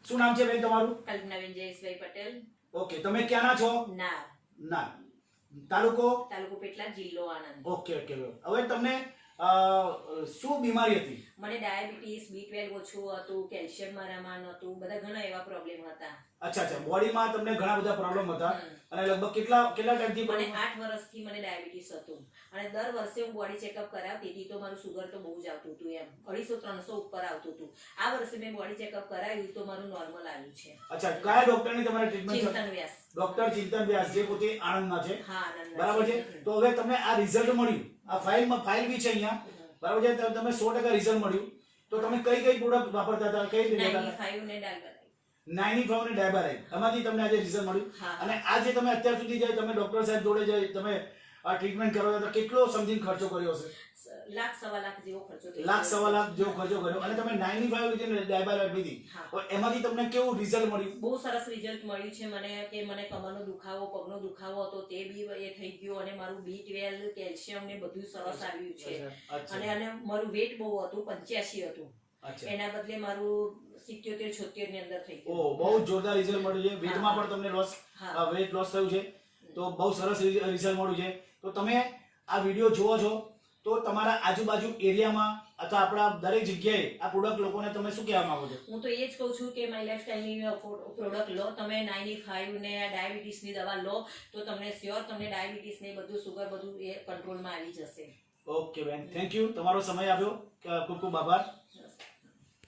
શું નામ છે બેન તમારું? કલ્પનાબેન જયેશભાઈ પટેલ. ઓકે, તમે ક્યાંના છો? નાર. ના. તાલુકો? તાલુકો પેટલા, જિલ્લો આણંદ. Okay okay. હવે તમને શું બીમારી હતી? મને ડાયાબિટીસ, B12 ઓછું હતું, કેલ્શિયમ મારામાં નહોતું, બધા ઘણા એવા પ્રોબ્લેમ હતા. અચ્છા અચ્છા, બોડીમાં તમને ઘણા બધા પ્રોબ્લેમ હતા અને લગભગ કેટલા ટાઈમથી? મને 8 વર્ષથી મને ડાયાબિટીસ હતું અને દર વર્ષે હું બોડી ચેકઅપ કરાવતી હતી તો મારું સુગર તો બહુ જ આવતું હતું, એમ 250-300 ઉપર આવતું હતું. આ વર્ષે મેં બોડી ચેકઅપ કરાવ્યું તો મારું નોર્મલ આવ્યું છે. અચ્છા, કયા ડોક્ટરની તમારે ટ્રીટમેન્ટ? ચિંતન વ્યાસ. ડોક્ટર ચિંતન વ્યાસ, જે પોતે આણંદના છે. હા, આનંદ. બરાબર છે. તો હવે તમને આ રિઝલ્ટ મળ્યું, આ ફાઇલ બી છે અહીંયા, બરાબર છે. તમે 100% રિઝલ્ટ મળ્યું. તો તમે કઈ પ્રોડક્ટ વાપરતા હતા? કઈ રીતે લેતા હતા? 95 ને ડાયબિટીસ. 95 ને ડાયબારાઇડ, એમાંથી તમને આજે રિઝલ્ટ મળ્યું. અને આ જે તમે અત્યાર સુધી જે તમે ડોક્ટર સાહેબ જોડે જે તમે આ ટ્રીટમેન્ટ કરો તો કેટલો સમથિંગ ખર્ચો કર્યો હશે? લાખ-1.25 લાખ જેવો ખર્ચો થયો. લાખ-1.25 લાખ જેવો ખર્ચો કર્યો અને તમે 95 લીધી ડાયબારાઇડ લીધી, તો એમાંથી તમને કેવું રિઝલ્ટ મળ્યું? બહુ સરસ રિઝલ્ટ મળ્યું છે મને, કે મને કમરનો દુખાવો, પગનો દુખાવો હતો તે બી એ થઈ ગયો અને મારું B12, કેલ્શિયમ ને બધું સરસ આવ્યું છે. અને મારું વેટ બહુ હતું, 85 હતું, એના બદલે મારું 77-76 ની અંદર થઈ ગયું. ઓહ, બહુ જોરદાર રિઝલ્ટ મળ્યું છે. વેટમાં પણ તમને વેટ લોસ થયું છે, તો બહુ સરસ રિઝલ્ટ મળ્યું છે. તો તમે આ વિડીયો જોવો છો તો તમારા આજુબાજુ એરિયામાં અથવા આપણા દરેક જગ્યાએ આ પ્રોડક્ટ લોકોને તમે શું કહેવા માંગો છો? હું તો એ જ કહું છું કે માય લાઈફસ્ટાઈલની પ્રોડક્ટ લો તમે. 95 ને ડાયાબિટીસની દવા લો તો તમને શ્યોર તમને ડાયાબિટીસ ને બધું સુગર બધું એ કંટ્રોલમાં આવી જશે. ઓકે બેન, થેન્ક યુ. તમારો સમય આપ્યો, ખૂબ ખૂબ આભાર.